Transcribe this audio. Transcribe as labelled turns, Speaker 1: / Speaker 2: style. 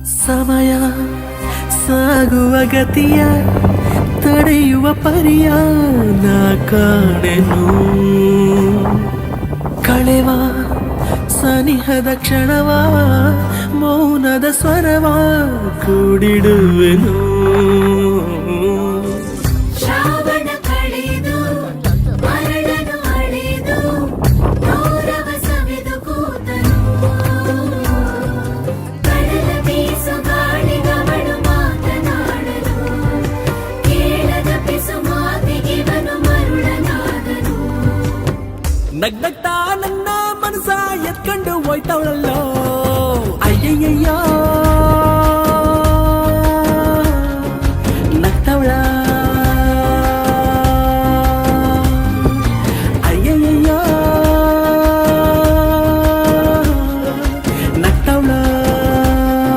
Speaker 1: ಸಮಯ ಸಾಗುವ ಗತಿಯ ತಡೆಯುವ ಪರಿಯ ನಾ ಕಾಣೆನು. ಕಳೆವ ಸನಿಹದ ಕ್ಷಣವ ಮೌನದ ಸ್ವರವ ಕೂಡಿಡುವೆನು. ನಗ್ನಗ್ತಾ ನನ್ನ ಮನಸ ಎತ್ಕೊಂಡು ಹೋಯ್ತವಳಲ್ಲೋ